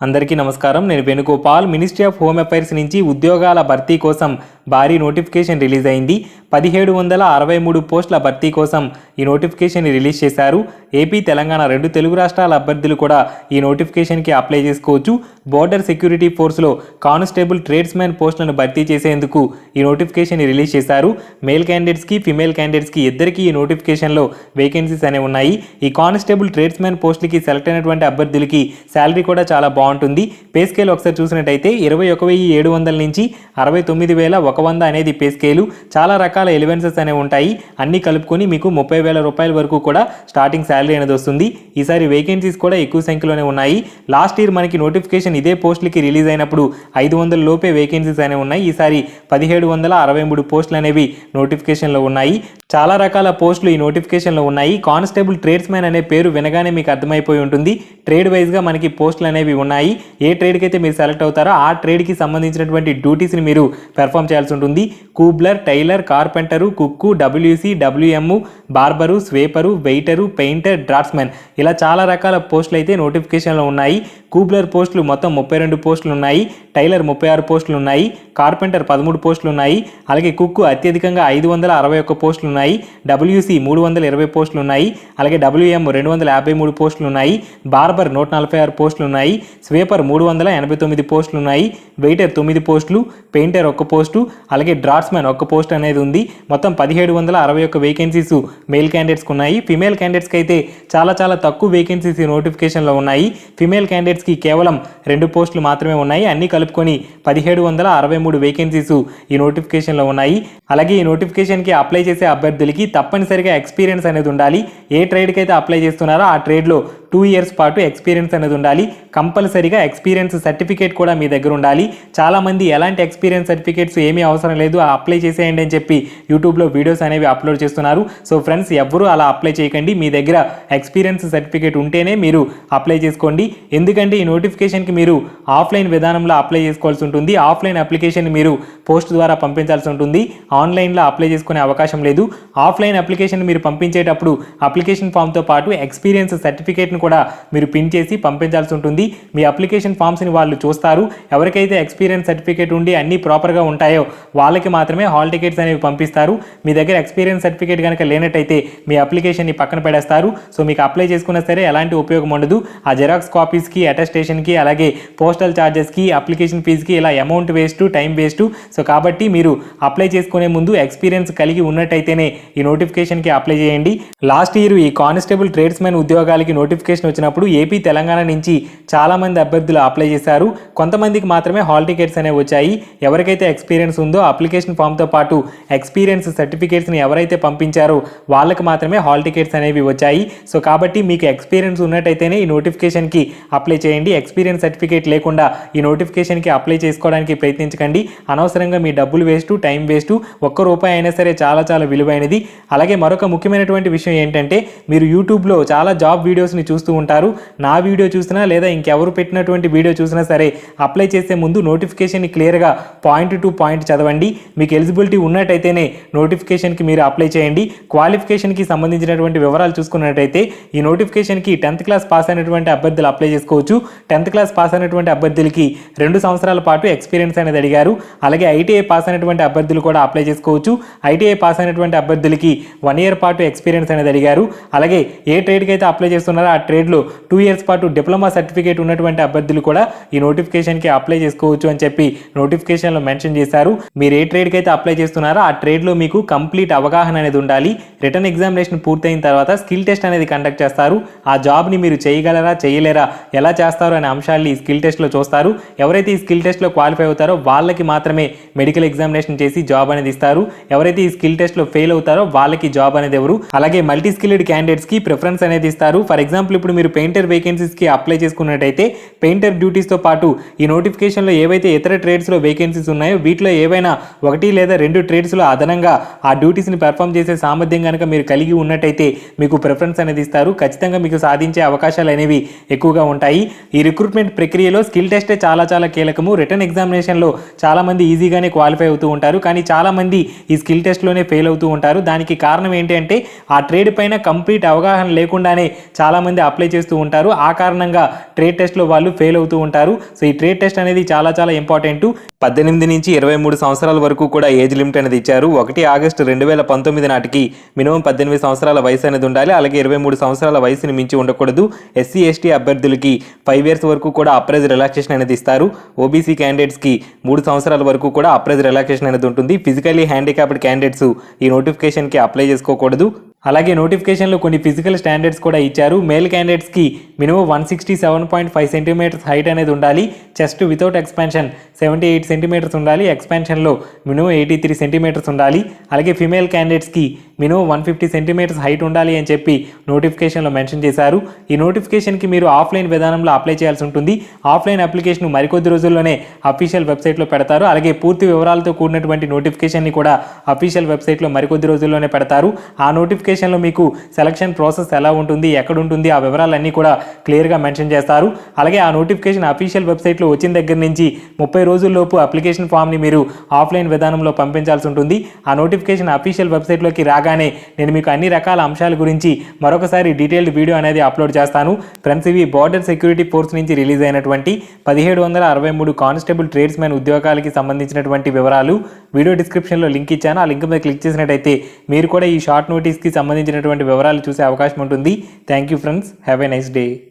అందరికీ నమస్కారం. నేను Venugopal. Ministry of home affairs నుంచి ఉద్యోగాల భర్తీ కోసం భారీ నోటిఫికేషన్ రిలీజ్ అయింది. 1763 పోస్టుల భర్తీ కోసం ఈ నోటిఫికేషన్ రిలీజ్ చేశారు. ఏపీ, తెలంగాణ రెండు తెలుగు రాష్ట్రాల అభ్యర్థులు కూడా ఈ నోటిఫికేషన్కి అప్లై చేసుకోవచ్చు. బోర్డర్ సెక్యూరిటీ ఫోర్స్లో కానిస్టేబుల్ ట్రేడ్స్మెన్ పోస్టులను భర్తీ చేసేందుకు ఈ నోటిఫికేషన్ రిలీజ్ చేశారు. మేల్ క్యాండిడేట్స్కి, ఫిమేల్ క్యాండిడేట్స్కి ఇద్దరికీ ఈ నోటిఫికేషన్లో వేకెన్సీస్ అనేవి ఉన్నాయి. ఈ కానిస్టేబుల్ ట్రేడ్స్మెన్ పోస్టులకి సెలెక్ట్ అయినటువంటి అభ్యర్థులకి శాలరీ కూడా చాలా బాగుంటుంది. పే స్కేల్ ఒకసారి చూసినట్టయితే 21,700 నుంచి 69,100 అనేది పే స్కేలు. చాలా రకాల ఎలివెన్సెస్ అనేవి ఉంటాయి. అన్ని కలుపుకొని మీకు 30,000 రూపాయల వరకు కూడా స్టార్టింగ్ శాలరీ అనేది వస్తుంది. ఈసారి వేకెన్సీస్ కూడా ఎక్కువ సంఖ్యలోనే ఉన్నాయి. లాస్ట్ ఇయర్ మనకి నోటిఫికేషన్ ఇదే పోస్టులకి రిలీజ్ అయినప్పుడు 500 లోపే వేకెన్సీస్ అనేవి ఉన్నాయి. ఈసారి 1763 పోస్టులు అనేవి నోటిఫికేషన్లో ఉన్నాయి. చాలా రకాల పోస్టులు ఈ నోటిఫికేషన్లో ఉన్నాయి. కానిస్టేబుల్ ట్రేడ్స్మెన్ అనే పేరు వినగానే మీకు అర్థమైపోయి ఉంటుంది. ట్రేడ్ వైజ్గా మనకి పోస్టులు అనేవి ఉన్నాయి. ఏ ట్రేడ్కి అయితే మీరు సెలెక్ట్ అవుతారో ఆ ట్రేడ్కి సంబంధించినటువంటి డ్యూటీస్ని మీరు పెర్ఫామ్ చేయాల్సి ఉంటుంది. Cobbler, tailor, carpenter, cook, WC, WM, barber, sweeper, waiter, painter, draughtsmen ఇలా చాలా రకాల పోస్టులు అయితే నోటిఫికేషన్లో ఉన్నాయి. కూబ్లర్ పోస్టులు మొత్తం 32 పోస్టులు ఉన్నాయి. టైలర్ 36 పోస్టులు ఉన్నాయి. కార్పెంటర్ 13 పోస్టులు ఉన్నాయి. అలాగే కుక్కు అత్యధికంగా 561 పోస్టులు ఉన్నాయి. డబ్ల్యూసీ 320 పోస్టులు ఉన్నాయి. అలాగే డబ్ల్యూఎం 253 పోస్టులు ఉన్నాయి. బార్బర్ 146 పోస్టులు ఉన్నాయి. స్వేపర్ 389 పోస్టులు ఉన్నాయి. వెయిటర్ 9 పోస్టులు, పెయింటర్ 1 పోస్టు, అలాగే డ్రాట్స్మెన్ 1 పోస్ట్ అనేది ఉంది. మొత్తం 1761 వేకెన్సీస్ మేల్ క్యాండిడేట్స్కి ఉన్నాయి. ఫిమేల్ క్యాండిడేట్స్కి అయితే చాలా తక్కువ వేకెన్సీస్ ఈ నోటిఫికేషన్లో ఉన్నాయి. ఫిమేల్ క్యాండిడేట్స్కి కేవలం 2 పోస్టులు మాత్రమే ఉన్నాయి. అన్ని కలుపుకొని 1763 వేకెన్సీస్ ఈ నోటిఫికేషన్లో ఉన్నాయి. అలాగే ఈ నోటిఫికేషన్కి అప్లై చేసే అభ్యర్థులకి తప్పనిసరిగా ఎక్స్పీరియన్స్ అనేది ఉండాలి. ఏ ట్రేడ్కి అయితే అప్లై చేస్తున్నారో ఆ ట్రేడ్లో 2 ఇయర్స్ పాటు ఎక్స్పీరియన్స్ అనేది ఉండాలి. కంపల్సరీగా ఎక్స్పీరియన్స్ సర్టిఫికేట్ కూడా మీ దగ్గర ఉండాలి. చాలామంది ఎలాంటి ఎక్స్పీరియన్స్ సర్టిఫికేట్స్ ఏమీ అవసరం లేదు, అప్లై చేసేయండి అని చెప్పి యూట్యూబ్లో వీడియోస్ అనేవి అప్లోడ్ చేస్తున్నారు. సో ఫ్రెండ్స్, ఎవ్వరూ అలా అప్లై చేయకండి. మీ దగ్గర ఎక్స్పీరియన్స్ సర్టిఫికేట్ ఉంటేనే మీరు అప్లై చేసుకోండి. ఎందుకంటే ఈ నోటిఫికేషన్కి మీరు ఆఫ్లైన్ విధానంలో అప్లై చేసుకోవాల్సి ఉంటుంది. ఆఫ్లైన్ అప్లికేషన్ మీరు పోస్ట్ ద్వారా పంపించాల్సి ఉంటుంది. ఆన్లైన్లో అప్లై చేసుకునే అవకాశం లేదు. ఆఫ్లైన్ అప్లికేషన్ మీరు పంపించేటప్పుడు అప్లికేషన్ ఫామ్తో పాటు ఎక్స్పీరియన్స్ సర్టిఫికేట్ను కూడా మీరు పిన్ చేసి పంపించాల్సి ఉంటుంది. మీ అప్లికేషన్ ఫామ్స్ని వాళ్ళు చూస్తారు. ఎవరికైతే ఎక్స్పీరియన్స్ సర్టిఫికేట్ ఉండి అన్నీ ప్రాపర్గా ఉంటాయో వాళ్ళకి మాత్రమే హాల్ టికెట్స్ అనేవి పంపిస్తారు. మీ దగ్గర ఎక్స్పీరియన్స్ సర్టిఫికేట్ కనుక లేనట్టయితే మీ అప్లికేషన్ని పక్కన పెడేస్తారు. సో మీకు అప్లై చేసుకున్నా సరే ఎలాంటి ఉపయోగం ఉండదు. ఆ జెరాక్స్ కాపీస్కి, అటెస్టేషన్కి, అలాగే పోస్టల్ ఛార్జెస్కి, అప్లికేషన్ ఫీజుకి ఇలా amount waste, time waste. So కాబట్టి మీరు అప్లై చేసుకునే ముందు ఎక్స్పీరియన్స్ కలిగి ఉన్నట్టయితేనే ఈ నోటిఫికేషన్కి అప్లై చేయండి. లాస్ట్ ఇయర్ ఈ కానిస్టేబుల్ ట్రేడ్స్మెన్ ఉద్యోగాలకి నోటిఫికేషన్ వచ్చినప్పుడు ఏపీ, తెలంగాణ నుంచి చాలామంది అభ్యర్థులు అప్లై చేశారు. కొంతమందికి మాత్రమే హాల్ టికెట్స్ అనేవి వచ్చాయి. ఎవరికైతే ఎక్స్పీరియన్స్ ఉందో అప్లికేషన్ ఫామ్తో పాటు ఎక్స్పీరియన్స్ సర్టిఫికేట్స్ని ఎవరైతే పంపించారో వాళ్ళకి మాత్రమే హాల్ టికెట్స్ అనేవి వచ్చాయి. సో కాబట్టి మీకు ఎక్స్పీరియన్స్ ఉన్నట్టయితేనే ఈ నోటిఫికేషన్కి అప్లై చేయండి. ఎక్స్పీరియన్స్ సర్టిఫికేట్ లేకుండా ఈ నోటిఫికేషన్కి అప్లై చేసుకోవడానికి ప్రయత్నించకండి. అనవసరంగా మీ డబ్బులు వేస్ట్, టైం వేస్ట్. ₹1 అయినా సరే చాలా విలువైనది. అలాగే మరొక ముఖ్యమైనటువంటి విషయం ఏంటంటే, మీరు యూట్యూబ్లో చాలా జాబ్ వీడియోస్ని చూస్తూ ఉంటారు. నా వీడియో చూసినా లేదా ఇంకెవరు పెట్టినటువంటి వీడియో చూసినా సరే అప్లై చేసే ముందు నోటిఫికేషన్ని క్లియర్గా పాయింట్ టు పాయింట్ చదవండి. మీకు ఎలిజిబిలిటీ ఉన్నట్టయితేనే నోటిఫికేషన్కి మీరు అప్లై చేయండి. క్వాలిఫికేషన్కి సంబంధించినటువంటి వివరాలు చూసుకున్నట్టయితే ఈ నోటిఫికేషన్కి 10th క్లాస్ పాస్ అయినటువంటి అభ్యర్థులు అప్లై చేసుకోవచ్చు. 10th క్లాస్ పాస్ అయినటువంటి అభ్యర్థులకి 2 సంవత్సరాల పాటు ఎక్స్పీరియన్స్ అనేది అడిగారు. అలాగే ఐటీఐ పాస్ అయినటువంటి అభ్యర్థులు కూడా అప్లై చేసుకోవచ్చు. ఐటీఐ పాస్ అయినటువంటి అభ్యర్థులకి 1 ఇయర్ పాటు ఎక్స్పీరియన్స్ అనేది అడిగారు. అలాగే ఏ ట్రేడ్కి అయితే అప్లై చేస్తున్నారో ఆ ట్రేడ్లో 2 ఇయర్స్ పాటు డిప్లొమా సర్టిఫికేట్ ఉన్నటువంటి అభ్యర్థులు కూడా ఈ నోటిఫికేషన్కి అప్లై చేసుకోవచ్చు అని చెప్పి నోటిఫికేషన్లో మెన్షన్ చేశారు. మీరు ఏ ట్రేడ్కి అయితే అప్లై చేస్తున్నారో ఆ ట్రేడ్లో మీకు కంప్లీట్ అవగాహన అనేది ఉండాలి. రిటర్న్ ఎగ్జామినేషన్ పూర్తయిన తర్వాత స్కిల్ టెస్ట్ అనేది కండక్ట్ చేస్తారు. ఆ జాబ్ని మీరు చేయగలరా, చేయలేరా, ఎలా చేస్తారు అనే అంశాన్ని స్కిల్ టెస్ట్లో చూస్తారు. ఎవరైతే ఈ స్కిల్ టెస్ట్లో క్వాలిఫై అవుతారో వాళ్ళకి మాత్రమే మెడికల్ ఎగ్జామినేషన్ చేసి జాబ్ అనేది ఇస్తారు. ఎవరైతే ఈ స్కిల్ టెస్ట్లో ఫెయిల్ అవుతారో వాళ్ళకి జాబ్ అనేది ఎవరు. అలాగే మల్టీ స్కిల్డ్ క్యాండిడేట్స్కి ప్రిఫరెన్స్ అనేది ఇస్తారు. ఫర్ ఎగ్జాంపుల్, ఇప్పుడు మీరు పెయింటర్ వేకెన్సీస్కి అప్లై చేసుకున్నట్టయితే పెయింటర్ డ్యూటీస్తో పాటు ఈ నోటిఫికేషన్లో ఏవైతే ఇతర ట్రేడ్స్లో వేకెన్సీస్ ఉన్నాయో వీటిలో ఏవైనా 1 లేదా 2 ట్రేడ్స్లో అదనంగా ఆ డ్యూటీస్ని పెర్ఫామ్ చేసే సామర్థ్యం కనుక మీరు కలిగి ఉన్నట్టయితే మీకు ప్రిఫరెన్స్ అనేది ఇస్తారు. ఖచ్చితంగా మీకు సాధించే అవకాశాలు అనేవి ఎక్కువగా ఉంటాయి. ఈ రిక్రూట్మెంట్ ప్రక్రియలో స్కిల్ టెస్టే చాలా కీలకము. రిటర్న్ ఎగ్జామినేషన్లో చాలామంది ఈజీగానే క్వాలిఫై అవుతూ ఉంటారు, కానీ చాలామంది ఈ స్కిల్ టెస్ట్లోనే ఫెయిల్ అవుతూ ఉంటారు. దానికి కారణం ఏంటి అంటే ఆ ట్రేడ్ పైన కంప్లీట్ అవగాహన లేకుండానే చాలామంది మంది అప్లై చేస్తూ ఉంటారు. ఆ కారణంగా ట్రేడ్ టెస్ట్లో వాళ్ళు ఫెయిల్ అవుతూ ఉంటారు. సో ఈ ట్రేడ్ టెస్ట్ అనేది చాలా చాలా ఇంపార్టెంట్. 18 నుంచి 23 సంవత్సరాల వరకు కూడా ఏజ్ లిమిట్ అనేది ఇచ్చారు. 1 ఆగస్టు 2019 నాటికి మినిమం 18 సంవత్సరాల వయసు అనేది ఉండాలి. అలాగే 23 సంవత్సరాల వయసుని మించి ఉండకూడదు. ఎస్సీ ఎస్టీ అభ్యర్థులకి 5 ఇయర్స్ వరకు కూడా అప్రైజ్ రిలాక్సేషన్ అనేది ఇస్తారు. ఓబీసీ క్యాండిడేట్స్కి 3 సంవత్సరాల వరకు కూడా అప్రైజ్ రిలాక్సేషన్ అనేది ఉంటుంది. ఫిజికల్లీ హ్యాండిక్యాప్డ్ క్యాండిడేట్స్ ఈ నోటిఫికేషన్కి అప్లై చేసుకోకూడదు. అలాగే నోటిఫికేషన్లో కొన్ని ఫిజికల్ స్టాండర్డ్స్ కూడా ఇచ్చారు. మేల్ క్యాండిడేట్స్కి మినిమం 167.5 సెంటీమీటర్స్ హైట్ అనేది ఉండాలి. చెస్ట్ వితౌట్ ఎక్స్పాన్షన్ 78 సెంటీమీటర్స్ ఉండాలి. ఎక్స్పాన్షన్లో మినిమం 83 సెంటీమీటర్స్ ఉండాలి. అలాగే ఫిమేల్ క్యాండిడేట్స్కి మినిమం 150 సెంటీమీటర్స్ హైట్ ఉండాలి అని చెప్పి నోటిఫికేషన్లో మెన్షన్ చేశారు. ఈ నోటిఫికేషన్కి మీరు ఆఫ్లైన్ విధానంలో అప్లై చేయాల్సి ఉంటుంది. ఆఫ్లైన్ అప్లికేషన్ మరికొద్ది రోజుల్లోనే అఫీషియల్ వెబ్సైట్లో పెడతారు. అలాగే పూర్తి వివరాలతో కూడినటువంటి నోటిఫికేషన్ని కూడా అఫీషియల్ వెబ్సైట్లో మరికొద్ది రోజుల్లోనే పెడతారు. ఆ నోటిఫికేషన్లో మీకు సెలక్షన్ ప్రాసెస్ ఎలా ఉంటుంది, ఎక్కడ ఉంటుంది, ఆ వివరాలన్నీ కూడా క్లియర్గా మెన్షన్ చేస్తారు. అలాగే ఆ నోటిఫికేషన్ అఫీషియల్ వెబ్సైట్లో వచ్చిన దగ్గర నుంచి 30 రోజుల్లోపు అప్లికేషన్ ఫామ్ని మీరు ఆఫ్లైన్ విధానంలో పంపించాల్సి ఉంటుంది. ఆ నోటిఫికేషన్ అఫీషియల్ వెబ్సైట్లోకి రాగానే నేను మీకు అన్ని రకాల అంశాల గురించి మరొకసారి డీటెయిల్డ్ వీడియో అనేది అప్లోడ్ చేస్తాను. ఫ్రెండ్స్, ఇవి బార్డర్ సెక్యూరిటీ ఫోర్స్ నుంచి రిలీజ్ అయినటువంటి 1763 కానిస్టేబుల్ ట్రేడ్స్మెన్ ఉద్యోగాలకి సంబంధించినటువంటి వివరాలు. వీడియో డిస్క్రిప్షన్లో లింక్ ఇచ్చాను. ఆ లింక్ మీద క్లిక్ చేసినట్టయితే మీరు కూడా ఈ షార్ట్ నోటీస్కి సంబంధించినటువంటి వివరాలు చూసే అవకాశం ఉంటుంది. Thank you friends, have a nice day.